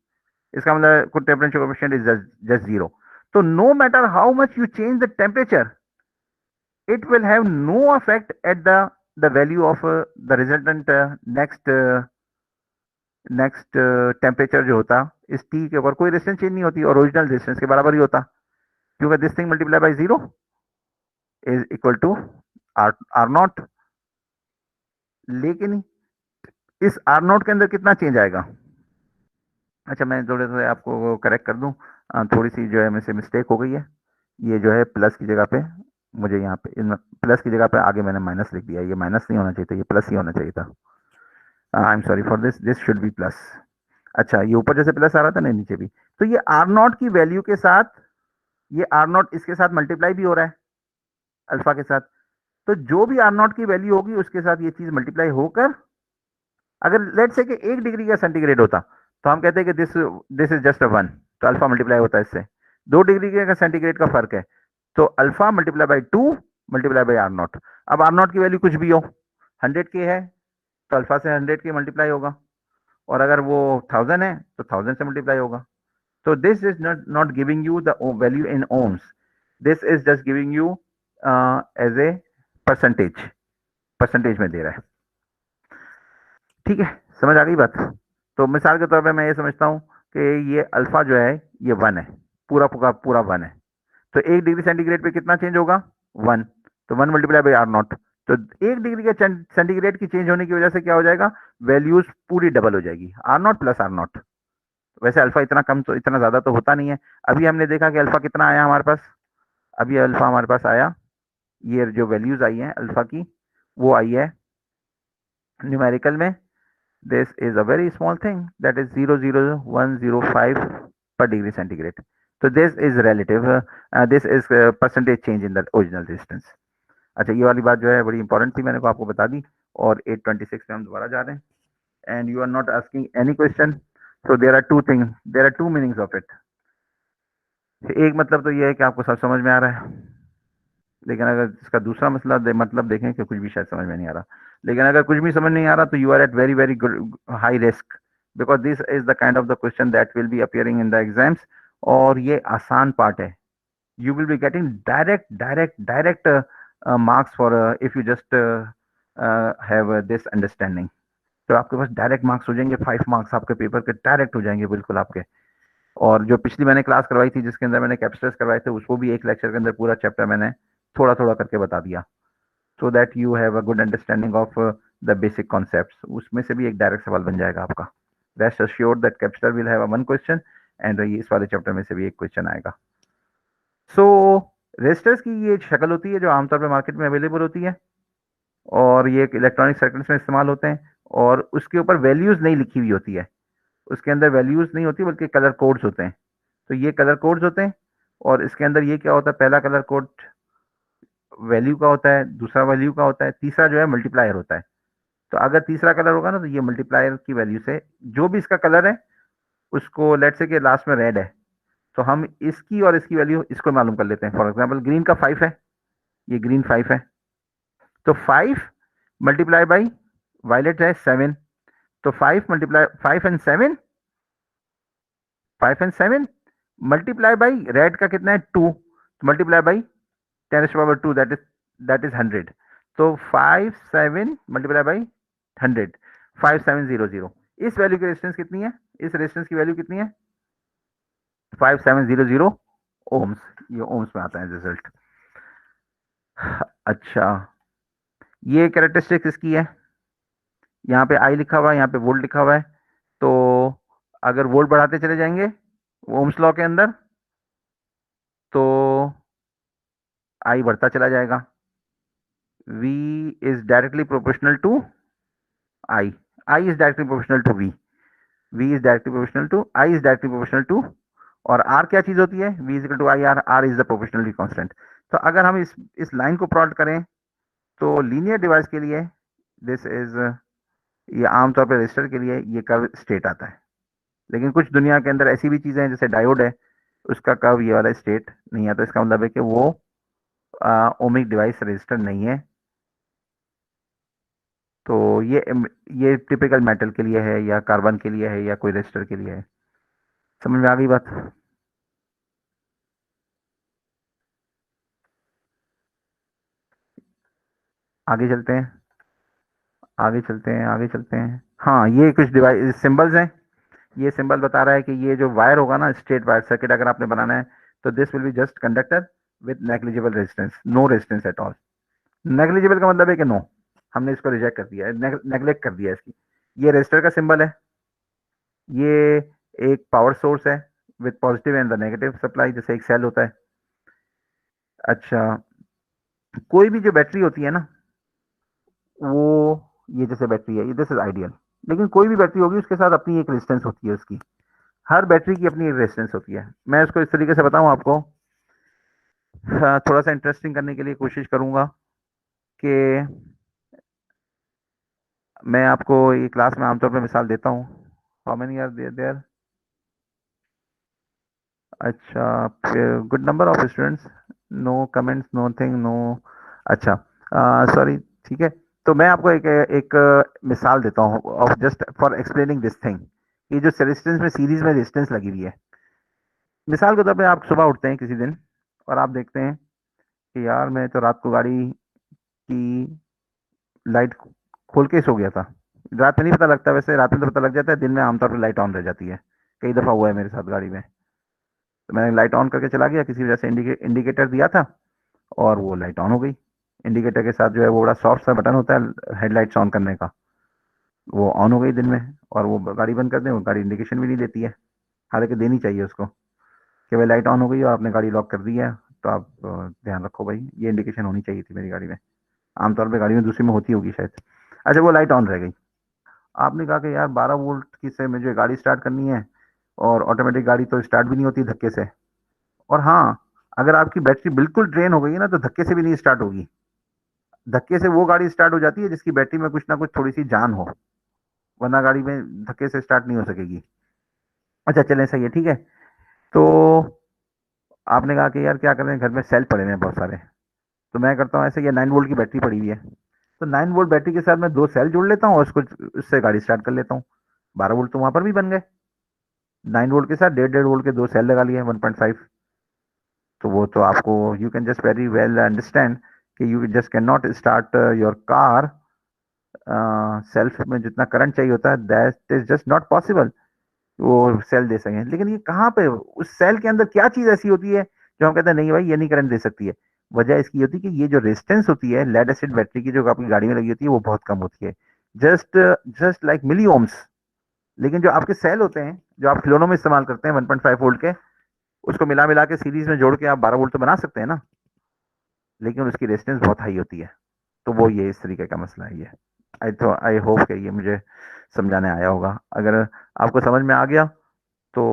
इसका मतलब टेम्परेचर कोएफिशिएंट इज जस्ट 0। तो no matter how much you change the temperature, it will have no effect at the value of the resultant next temperature जो होता इस टी के ऊपर, कोई रेजिस्टेंस चेंज नहीं होती और ओरिजिनल रेजिस्टेंस के बराबर ही होता, क्योंकि this thing multiply by 0 is equal to R naught. लेकिन इस आर नॉट के अंदर कितना चेंज आएगा? अच्छा, मैं थोड़े से आपको करेक्ट कर दूं, थोड़ी सी जो है मुझसे मिस्टेक हो गई है, ये जो है प्लस की जगह पे, मुझे यहाँ पे प्लस की जगह पे आगे मैंने माइनस लिख दिया, ये माइनस नहीं होना चाहिए था, ये प्लस ही होना चाहिए था। I am sorry for this should be plus. अच्छा, ये ऊपर जैसे प्लस आ रहा था ना, नीचे भी, तो ये आर नॉट की वैल्यू के साथ, ये आर नॉट इसके साथ मल्टीप्लाई भी हो रहा है अल्फा के साथ, तो जो भी आर नॉट की वैल्यू होगी उसके साथ ये चीज मल्टीप्लाई होकर, अगर लेट से कि 1 डिग्री का सेंटीग्रेड होता तो हम कहते हैं कि दिस इज जस्ट 1, तो अल्फा मल्टीप्लाई होता है इससे। 2 डिग्री का सेंटीग्रेड का फर्क है, तो alpha multiply by 2 multiply by R naught. अब आर नॉट की वैल्यू कुछ भी हो, 100 के है तो अल्फा से 100 के मल्टीप्लाई होगा, और अगर वो 1000 है तो 1000 से मल्टीप्लाई होगा। So this is not giving you the value in ohms. This is just giving you as a percentage. Percentage में दे रहा है। ठीक है, समझ आ गई बात। तो मिसाल के तौर पे मैं ये समझता हूँ कि ये अल्फा जो है ये 1 है, पूरा पूरा पूरा 1 है, तो 1 डिग्री सेंटीग्रेड पे कितना चेंज होगा? 1। तो 1 मल्टीप्लाई बाई आर नॉट, तो 1 डिग्री के सेंटीग्रेड की चेंज होने की वजह से क्या हो जाएगा? वैल्यूज पूरी डबल हो जाएगी, R naught plus R naught. वैसे अल्फा इतना कम तो इतना ज्यादा तो होता नहीं है। अभी हमने देखा कि अल्फा कितना आया हमारे पास, अभी अल्फा हमारे पास आया, ये जो वैल्यूज आई हैं अल्फा की वो आई है न्यूमेरिकल में, this is a very small thing, that is 0.0105 per degree centigrade. So this is relative, this is percentage change in the original distance. अच्छा, ये वाली बात जो है बड़ी इंपॉर्टेंट थी, मैंने को आपको बता दी। और 826 में हम दोबारा जा रहे हैं and you are not asking any question, so there are two thing, there are two meanings of it. एक मतलब तो ये है कि आपको सब समझ में आ रहा है, लेकिन अगर इसका दूसरा मसला मतलब देखें कि कुछ भी शायद समझ में नहीं आ रहा। लेकिन अगर कुछ भी समझ नहीं आ रहा तो you are at very very high risk, because this is the kind of the question that will be appearing in the exams. और ये आसान पार्ट है, you will be getting direct marks for if you just have this understanding. तो आपके पास direct marks हो जाएंगे, 5 marks आपके paper के डायरेक्ट हो जाएंगे बिल्कुल आपके। और जो पिछली मैंने क्लास करवाई थी जिसके अंदर मैंने कैप्चर्स करवाए थे, उसको भी एक लेक्चर के अंदर पूरा चैप्टर मैंने थोड़ा थोड़ा करके बता दिया, so that you have a good understanding of the basic concepts। उसमें से भी एक डायरेक्ट सवाल बन जाएगा आपका। Rest assured that capstone will have a one question and इस वाले चैप्टर में से भी एक क्वेश्चन आएगा। सो रेजिस्टर्स की ये शक्ल होती है जो आमतौर पे मार्केट में अवेलेबल होती है, और ये इलेक्ट्रॉनिक सर्किट्स में इस्तेमाल होते हैं, और उसके ऊपर वैल्यूज नहीं लिखी हुई होती है, उसके अंदर वैल्यूज नहीं होती बल्कि कलर कोड्स होते हैं। तो ये कलर कोड्स होते हैं, और इसके अंदर ये क्या होता है, पहला कलर कोड वैल्यू का होता है, दूसरा वैल्यू का होता है, तीसरा जो है मल्टीप्लायर होता है। तो अगर तीसरा कलर होगा ना तो ये मल्टीप्लायर की वैल्यू से जो भी इसका कलर है उसको, लेट्स से कि लास्ट में रेड है, तो हम इसकी और इसकी वैल्यू इसको मालूम कर लेते हैं। फॉर एग्जांपल ग्रीन का 5 है, ये ग्रीन 5 है, तो 5 मल्टीप्लाई बाई वायलेट है 7, तो 5 multiply 5 and 7, 5 and 7 multiply by red का कितना है 2, मल्टीप्लाई बाई 10⁻², दैट इज 100। तो 5 7 मल्टीप्लाई बाई 100, 5700। इस वैल्यू की रेजिस्टेंस कितनी है, इस रेजिस्टेंस की वैल्यू कितनी है? 5700 ओम्स, ये ओम्स में आता है रिजल्ट। अच्छा, ये कैरेक्टरिस्टिक्स इसकी है, यहाँ पे आई लिखा हुआ है, यहाँ पे वोल्ट लिखा हुआ है, तो अगर वोल्ट बढ़ाते चले जाएंगे ओम्स लॉ के अंदर तो आई बढ़ता चला जाएगा। V is directly proportional to I, I is directly proportional to V, V is directly proportional to I is directly proportional to, और R क्या चीज होती है? V is equal to I R, R is the proportionality constant। तो अगर हम इस line को प्लॉट करें तो लीनियर डिवाइस के लिए दिस इज, ये आमतौर पर रजिस्टर के लिए ये कर्व स्ट्रेट आता है, लेकिन कुछ दुनिया के अंदर ऐसी भी चीजें हैं जैसे डायोड है, उसका कर्व ये वाला स्ट्रेट नहीं आता, इसका मतलब है कि वो ओमिक डिवाइस रजिस्टर नहीं है। तो ये टिपिकल मेटल के लिए है या कार्बन के लिए है या कोई रजिस्टर के लिए है। समझ में आ गई बात? आगे चलते हैं, आगे चलते हैं, आगे चलते हैं। हाँ, ये कुछ डिवाइस सिंबल्स हैं, ये सिंबल बता रहा है कि ये जो वायर होगा ना, स्ट्रेट वायर सर्किट अगर आपने बनाना है तो this will be just conductor with negligible resistance, no resistance at all. Negligible का मतलब है कि नो, हमने इसको रिजेक्ट कर दिया है, नेग्लेक्ट कर दिया है इसकी। ये रजिस्टर का सिंबल है, ये एक पावर सोर्स है with positive and the negative supply, जैसे एक सेल होता है। अच्छा, कोई भी जो बैटरी होती है ना, वो ये जैसे बैटरी है, ये दिस इज आइडियल, लेकिन कोई भी बैटरी होगी उसके साथ अपनी एक रेजिस्टेंस होती है, उसकी हर बैटरी की अपनी एक रेजिस्टेंस होती है। मैं उसको इस तरीके से बताऊं आपको, थोड़ा सा इंटरेस्टिंग करने के लिए कोशिश करूंगा कि मैं आपको ये क्लास में आमतौर पर मिसाल देता हूँ। How many are there? अच्छा, good number of students, no comments, no thing, no. अच्छा, सॉरी, ठीक है। तो मैं आपको एक एक मिसाल देता हूँ of just for explaining this thing. ये जो रेजिस्टेंस में सीरीज में रेजिस्टेंस लगी हुई है, मिसाल के तौर पे आप सुबह उठते हैं किसी दिन और आप देखते हैं कि यार मैं तो रात को गाड़ी की लाइट खोल के सो गया था। रात में नहीं पता लगता, वैसे रात में तो पता लग जाता है, दिन में आमतौर पर लाइट ऑन रह जाती है। कई दफ़ा हुआ है मेरे साथ गाड़ी में। तो मैंने लाइट ऑन करके चला गया, किसी वजह से इंडिकेटर दिया था और वो लाइट ऑन हो गई। इंडिकेटर के साथ जो है वो बड़ा सॉफ्ट सा बटन होता है हेडलाइट्स ऑन करने का, वो ऑन हो गई दिन में। और वो गाड़ी बंद कर दें, वो गाड़ी इंडिकेशन भी नहीं देती है। हालांकि देनी चाहिए उसको कि भाई लाइट ऑन हो गई और आपने गाड़ी लॉक कर दी है, तो आप ध्यान रखो भाई, ये इंडिकेशन होनी चाहिए थी मेरी गाड़ी में। आमतौर पे गाड़ी में दूसरी में होती होगी शायद। अच्छा, वो लाइट ऑन रह गई। आपने कहा कि यार 12 वोल्ट की से मुझे गाड़ी स्टार्ट करनी है, और ऑटोमेटिक गाड़ी तो स्टार्ट भी नहीं होती धक्के से। और हाँ, अगर आपकी बैटरी बिल्कुल ड्रेन हो गई है ना, तो धक्के से भी नहीं स्टार्ट होगी। धक्के से वो गाड़ी स्टार्ट हो जाती है जिसकी बैटरी में कुछ ना कुछ थोड़ी सी जान हो, वरना गाड़ी में धक्के से स्टार्ट नहीं हो सकेगी। अच्छा चलें, सही है, ठीक है। तो आपने कहा कि यार क्या करें, घर में सेल पड़े हुए हैं बहुत सारे। तो मैं करता हूँ ऐसे, ये 9 वोल्ट की बैटरी पड़ी हुई है, तो 9 वोल्ट बैटरी के साथ मैं 2 सेल जोड़ लेता हूँ और उसको, उससे गाड़ी स्टार्ट कर लेता हूँ। 12 वोल्ट तो वहां पर भी बन गए। 9 वोल्ट के साथ 1.5 1.5 वोल्ट के 2 सेल लगा लिए, 1.5। तो वो तो आपको, you can just very well understand कि you just can not start your car self में जितना करंट चाहिए होता है, that is just not possible वो सेल दे सकें। लेकिन ये कहाँ पे, उस सेल के अंदर क्या चीज ऐसी होती है जो हम कहते हैं नहीं भाई ये नहीं करंट दे सकती है? वजह इसकी होती है कि ये जो रेजिस्टेंस होती है लेड एसिड बैटरी की जो आपकी गाड़ी में लगी होती है, वो बहुत कम होती है। जस्ट जस्ट लाइक मिली ओम्स। लेकिन जो आपके सेल होते हैं, जो आप खिलौनों में इस्तेमाल करते हैं 1.5 वोल्ट के, उसको मिला मिला के सीरीज में जोड़ के आप 12 वोल्ट तो बना सकते हैं ना, लेकिन उसकी रेजिस्टेंस बहुत हाई होती है। तो वो ये इस तरीके का मसला है ये। आई होप कि ये मुझे समझाने आया होगा। अगर आपको समझ में आ गया तो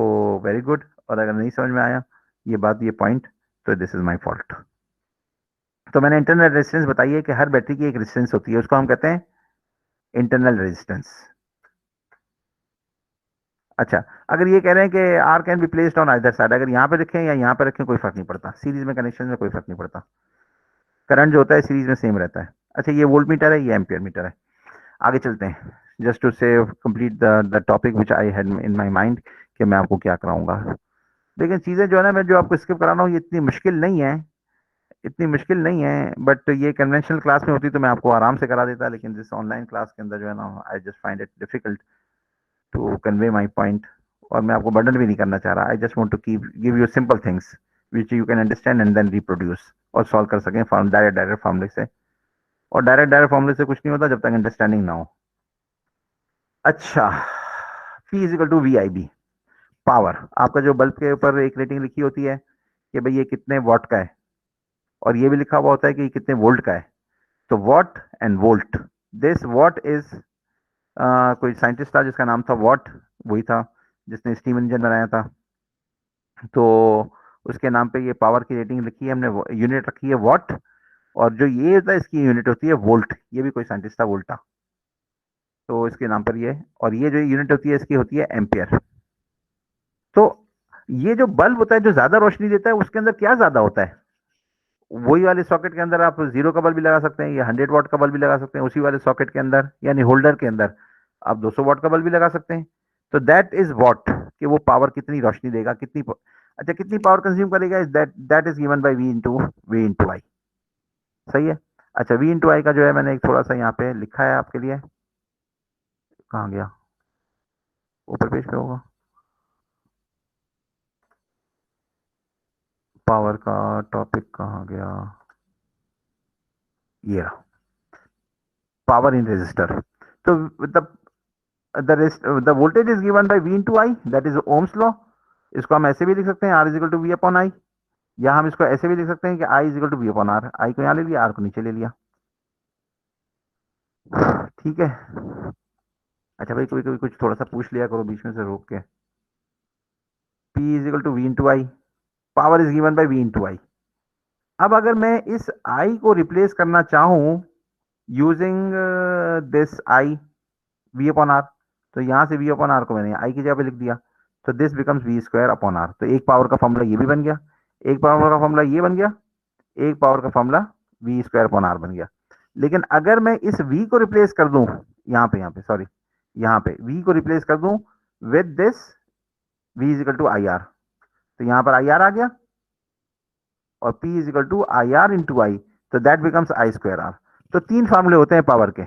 वेरी गुड, और अगर नहीं समझ में आया ये बात, ये पॉइंट, तो दिस इज माय फॉल्ट। तो मैंने इंटरनल रेजिस्टेंस बताई है कि हर बैटरी की एक रेजिस्टेंस होती है, उसको हम कहते हैं इंटरनल रेजिस्टेंस। अच्छा, अगर ये कह रहे हैं कि R can be placed on either side, अगर यहाँ पे रखें या यहाँ पे रखें कोई फर्क नहीं पड़ता, सीरीज में कनेक्शन में कोई फर्क नहीं पड़ता, करंट जो होता है सीरीज में सेम रहता है। अच्छा, ये वोल्ट मीटर है, ये एम्पियर मीटर है। आगे चलते हैं, जस्ट टू से complete the topic which I had in my mind कि मैं आपको क्या कराऊंगा। लेकिन चीज़ें जो है ना, मैं जो आपको स्किप करा रहा हूँ, ये इतनी मुश्किल नहीं है, इतनी मुश्किल नहीं है। बट ये कन्वेंशनल क्लास में होती तो मैं आपको आराम से करा देता, लेकिन जिस ऑनलाइन क्लास के अंदर जो है ना, I just find it difficult to convey my point. और मैं आपको बर्डन भी नहीं करना चाह रहा। I just want to keep give you simple things which you can understand and then reproduce, और सॉल्व कर सकें फॉर्म डायरेक्ट डायरेक्ट फॉर्मूले से। और डायरेक्ट डायरेक्ट फॉर्मूले से कुछ नहीं होता जब तक अंडरस्टैंडिंग ना हो। अच्छा, P is equal to V I B, power. आपका जो बल्ब के ऊपर एक रेटिंग लिखी होती है कि भाई ये कितने वॉट का है, और ये भी लिखा हुआ होता है कि ये कितने वोल्ट का है। तो what and volt, this what is, कोई साइंटिस्ट था जिसका नाम था वॉट, वही था जिसने स्टीम इंजन बनाया था। तो उसके नाम पे ये पावर की रेटिंग लिखी है हमने, यूनिट रखी है वॉट। और जो ये होता है इसकी यूनिट होती है वोल्ट, ये भी कोई साइंटिस्ट था वोल्टा, तो इसके नाम पर ये। और ये जो यूनिट होती है इसकी होती है एम्पियर। तो ये जो बल्ब होता है जो ज्यादा रोशनी देता है, उसके अंदर क्या ज्यादा होता है? वही वाले सॉकेट के अंदर आप 0 का बल्ब भी लगा सकते हैं, या 100 वॉट का बल्ब भी लगा सकते हैं उसी वाले सॉकेट के अंदर, यानी होल्डर के अंदर आप 200 वॉट का बल्ब भी लगा सकते हैं। तो दैट इज वॉट, कि वो पावर कितनी रोशनी देगा, अच्छा कितनी पावर कंज्यूम करेगा, is that that is given by V into I. सही है। अच्छा, V इंटू आई का जो है मैंने एक थोड़ा सा यहाँ पे लिखा है आपके लिए। कहाँ गया, ऊपर पेज पे होगा, पावर का टॉपिक कहाँ गया, ये पावर इन रेजिस्टर। तो the the voltage is given by V into I, that is ohm's law. इसको हम ऐसे भी लिख सकते हैं R is equal to V upon I, या हम इसको ऐसे भी लिख सकते हैं कि I is equal to V upon R. I को यहाँ ले लिया, आर को नीचे ले लिया, ठीक है। अच्छा भाई, कभी कभी कुछ थोड़ा सा पूछ लिया करो बीच में से रोक के। P is equal to V into I, power is given by V into I. अब अगर मैं इस I को रिप्लेस करना चाहूं using this I, V upon R, तो यहां से V अपॉन आर को मैंने I की जगह पे लिख दिया, तो this becomes V square upon R. तो एक पावर का फॉर्मूला ये भी बन गया, एक पावर का फॉर्मूला ये बन गया, एक पावर का formula V square upon R बन गया। लेकिन अगर मैं इस V को रिप्लेस कर दूं, यहाँ पे सॉरी, यहाँ पे V को रिप्लेस कर दूं with this V is equal to I R, तो यहाँ पर आई आर आ गया, और P is equal to I R into I, तो that becomes I square R. तो 3 फार्मूले होते हैं पावर के,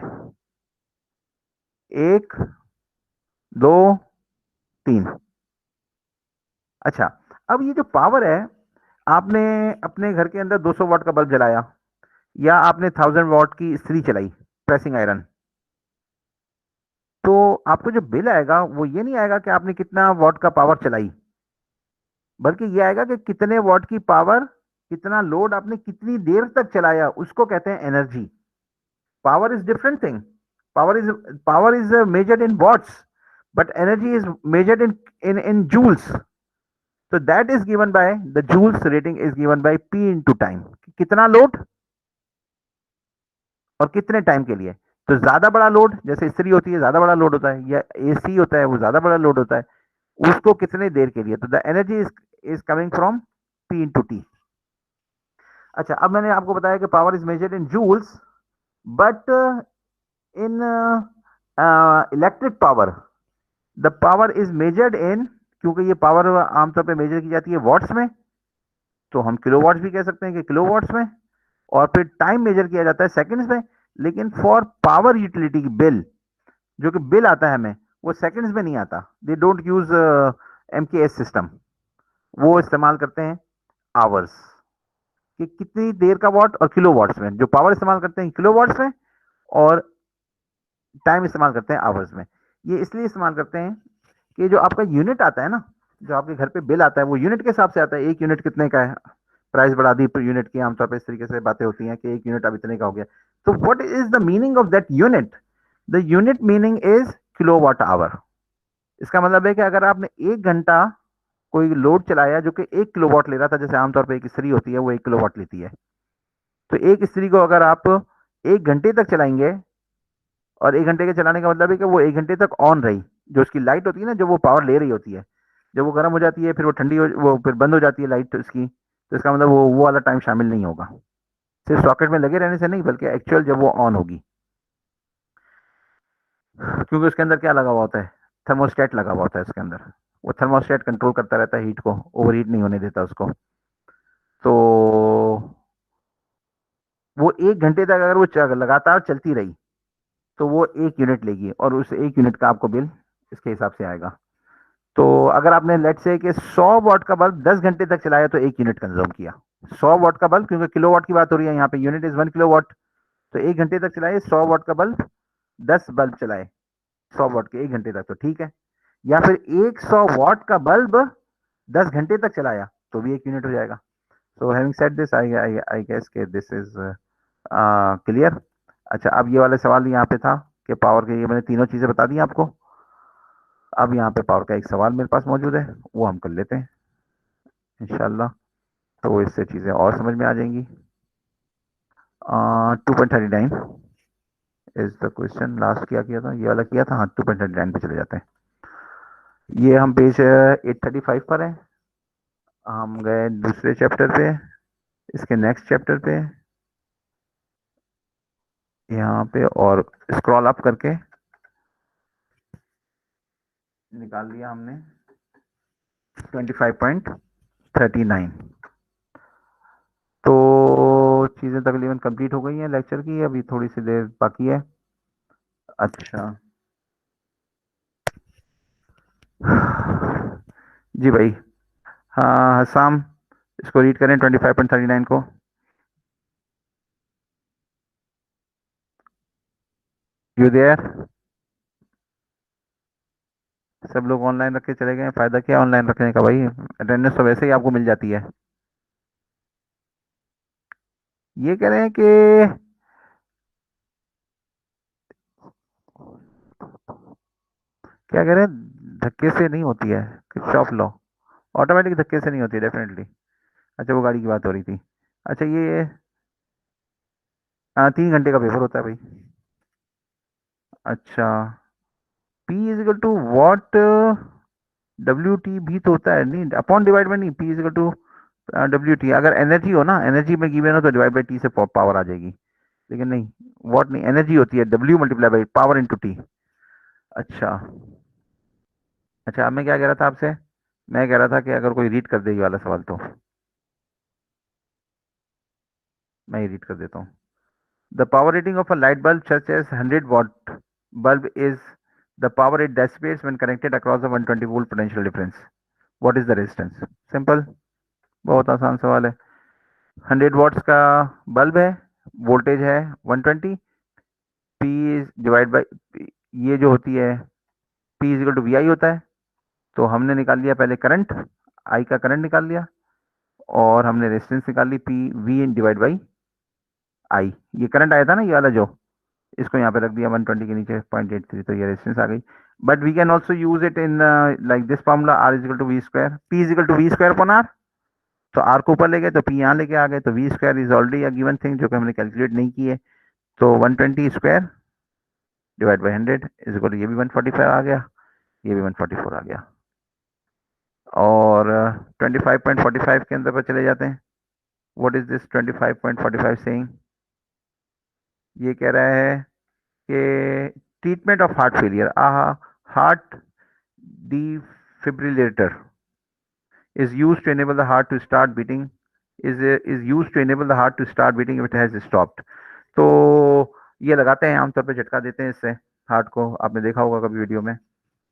1, 2, 3। अच्छा, अब ये जो पावर है, आपने अपने घर के अंदर 200 वाट का बल्ब जलाया, या आपने 1000 वाट की इस्त्री चलाई, प्रेसिंग आयरन, तो आपको जो बिल आएगा वो ये नहीं आएगा कि आपने कितना वाट का पावर चलाई, बल्कि ये आएगा कि कितने वाट की पावर, कितना लोड आपने कितनी देर तक चलाया, उसको कहते हैं energy. Power is different thing. Power is measured in watts, but energy is measured in joules. तो that is given by the joules rating is given by P into time. कितना लोड और कितने टाइम के लिए। तो ज्यादा बड़ा load, जैसे इस्त्री होती है ज्यादा बड़ा लोड होता है, या एसी होता है वो ज्यादा बड़ा लोड होता है, उसको कितने देर के लिए। तो the energy is coming from P into T. अच्छा, अब मैंने आपको बताया कि power is measured in joules, but in electric power the power is measured in, क्योंकि ये पावर आमतौर पे मेजर की जाती है वॉट्स में, तो हम किलोवाट्स भी कह सकते हैं कि किलोवाट्स में, और फिर टाइम मेजर किया जाता है सेकंड्स में। लेकिन फॉर पावर यूटिलिटी बिल, जो कि बिल आता है हमें, वो सेकंड्स में नहीं आता। They don't use MKS system, वो इस्तेमाल करते हैं आवर्स, कि कितनी देर का वॉट, और किलो वॉट्स में। जो पावर इस्तेमाल करते हैं किलो वॉट्स में, और टाइम इस्तेमाल करते हैं आवर्स में। ये इसलिए इस्तेमाल करते हैं कि जो आपका यूनिट आता है ना, जो आपके घर पे बिल आता है, वो यूनिट के हिसाब से आता है। एक यूनिट कितने का है, प्राइस बढ़ा दी पर यूनिट की, आमतौर पर इस तरीके से बातें होती हैं कि एक यूनिट अब इतने का हो गया। तो what is the meaning of that unit? The unit meaning is kilowatt hour. इसका मतलब है कि अगर आपने 1 घंटा कोई लोड चलाया जो कि 1 किलोवाट ले रहा था, जैसे आमतौर पर एक इस्त्री होती है वो 1 किलोवाट लेती है, तो एक इस्त्री को अगर आप 1 घंटे तक चलाएंगे, और 1 घंटे के चलाने का मतलब है कि वो 1 घंटे तक ऑन रही, जो उसकी लाइट होती है ना, जब वो पावर ले रही होती है, जब वो गर्म हो जाती है फिर वो ठंडी हो, वो फिर बंद हो जाती है लाइट उसकी, तो इसका मतलब वो वाला टाइम शामिल नहीं होगा। सिर्फ सॉकेट में लगे रहने से नहीं, बल्कि एक्चुअल जब वो ऑन होगी, क्योंकि उसके अंदर क्या लगा हुआ होता है, थर्मोस्टेट लगा हुआ होता है उसके अंदर। वो थर्मोस्टेट कंट्रोल करता रहता है हीट को, ओवर हीट नहीं होने देता उसको। तो वो 1 घंटे तक अगर वो लगातार चलती रही, तो वो 1 यूनिट लेगी, और उस 1 यूनिट का आपको बिल इसके हिसाब से आएगा। तो अगर आपने लेट से कि 100 वाट का बल्ब 10 घंटे तक चलाया, तो 1 यूनिट कंज्यूम किया। 100 वाट का बल्ब, क्योंकि किलोवाट की बात हो रही है यहाँ पे, यूनिट इज 1 किलोवाट। तो 1 घंटे तक चलाए 100 वाट का बल्ब, 10 बल्ब चलाए 100 वाट के 1 घंटे तक, तो ठीक है। या फिर 100 वाट का बल्ब 10 घंटे तक चलाया, तो भी 1 यूनिट हो जाएगा। So having said this, I I I guess के दिस इज क्लियर। अच्छा, अब ये वाले सवाल यहाँ पे था कि पावर के, ये मैंने तीनों चीजें बता दी आपको। अब यहाँ पे पावर का एक सवाल मेरे पास मौजूद है, वो हम कर लेते हैं इंशाल्लाह, तो इससे चीजें और समझ में आ जाएंगी। 2.39 इज द क्वेश्चन। लास्ट क्या किया था, ये वाला किया था, हाँ 2.39 पे चले जाते हैं। ये हम पेज 835 पर हैं, हम गए दूसरे चैप्टर पे, इसके नेक्स्ट चैप्टर पे यहाँ पे, और स्क्रॉल अप करके निकाल लिया हमने 25.39। तो चीज़ें तकरीबन कंप्लीट हो गई हैं लेक्चर की, अभी थोड़ी सी देर बाकी है। अच्छा जी भाई, हाँ हसाम, इसको रीड करें 25.39 को। You there? सब लोग ऑनलाइन रख के चले गए हैं, फायदा क्या ऑनलाइन रखने का भाई, अटेंडेंस तो वैसे ही आपको मिल जाती है। ये कह रहे हैं कि क्या कह रहे हैं, धक्के से नहीं होती है, शॉप लॉ, ऑटोमेटिक धक्के से नहीं होती है डेफिनेटली। अच्छा, वो गाड़ी की बात हो रही थी। अच्छा, ये 3 घंटे का पेपर होता है भाई। अच्छा, P is equal to what, W T भी तो होता है, नहीं अपॉन डिवाइड में नहीं, P is equal to W T. अगर एनर्जी हो ना, एनर्जी में गिवन हो तो डिवाइड बाई टी से पावर आ जाएगी, लेकिन नहीं, वॉट नहीं, एनर्जी होती है, W multiply by power into T. अच्छा। अच्छा, अब मैं क्या कह रहा था आपसे, मैं कह रहा था कि अगर कोई रीड कर दे ये वाला सवाल, तो मैं ही रीड कर देता हूँ। The power rating of a light bulb such as 100-watt bulb is the power it dissipates when connected across the 120-volt potential difference. What is the resistance? Simple, बहुत आसान सवाल है। 100 वॉट्स का बल्ब है, voltage है 120, P divide by ये जो होती है पी इजिकल टू वी आई होता है। तो हमने निकाल लिया पहले करंट, आई का करंट निकाल लिया, और हमने रेजिस्टेंस निकाल ली P V divide by I. ये करंट आया था ना, ये वाला जो, इसको यहाँ पे रख दिया 120 के नीचे 0.83, तो ये रेजिस्टेंस आ गई। But we can also use it in like this formula, R is equal to V square, P is equal to V square upon R. तो आर को ऊपर ले गए तो पी यहाँ लेके आ गए, तो V square is already a given thing जो कि हमने कैलकुलेट नहीं की है। तो 120 square divide by 100 is equal, ये भी 145 आ गया, ये भी 144 आ गया। और 25.45 के अंदर पर चले जाते हैं। What is this 25.45 saying? ये कह रहा है कि treatment of heart failure, heart defibrillator is used to enable the heart to start beating, is used to enable the heart to start beating if it has stopped. तो ये लगाते हैं, आमतौर पे झटका देते हैं इससे हार्ट को। आपने देखा होगा कभी वीडियो में,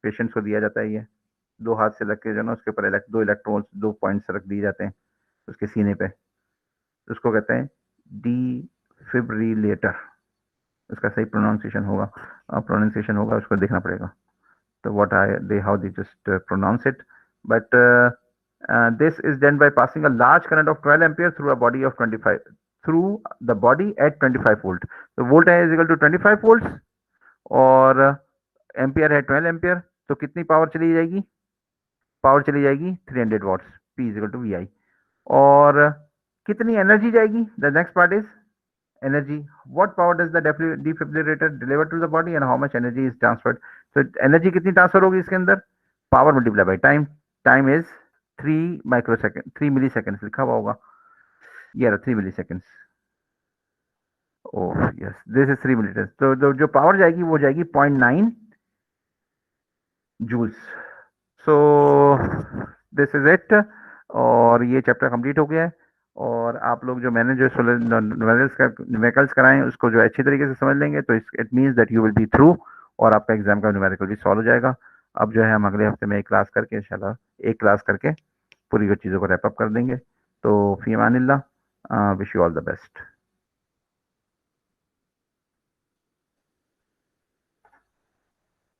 पेशेंट्स को दिया जाता है ये, दो हाथ से लग के जो ना उसके ऊपर दो इलेक्ट्रोड्स, दो पॉइंट्स रख दिए जाते हैं उसके सीने पे, उसको कहते हैं डिफिब्रिलेटर। उसका सही प्रोनाउंसिएशन होगा उसको देखना पड़ेगा। तो what how they just pronounce it, but this is done by passing a large current of 12 ampere through a body of 25, through the body at 25 volt. So volt is equal to 25 volts और ampere है 12 ampere, तो कितनी power चली जाएगी? Power चली जाएगी 300 watts, P is equal to V I. और कितनी एनर्जी जाएगी? The next part is energy. What power does the defibrillator deliver to the body and how much energy is transferred? So energy कितनी transfer होगी इसके अंदर? Power multiply by time, time is 3 microsecond, 3 milli seconds लिखा हुआ होगा, ये 3 milli seconds. Oh yes, this is 3 milli. तो जो पावर जाएगी वो जाएगी 0.9 joules. So this is it, और ये चैप्टर कंप्लीट हो गया है। और आप लोग जो मैंने जो न्यूमेरिकल्स कराए उसको जो अच्छी तरीके से समझ लेंगे तो it means that you will B through, और आपका एग्जाम का न्यूमेरिकल भी सॉल्व हो जाएगा। अब जो है हम अगले हफ्ते में एक क्लास करके इंशाल्लाह एक क्लास करके पूरी चीज़ों को रैप अप कर देंगे। तो फी अमानिल्लाह, wish you all the best.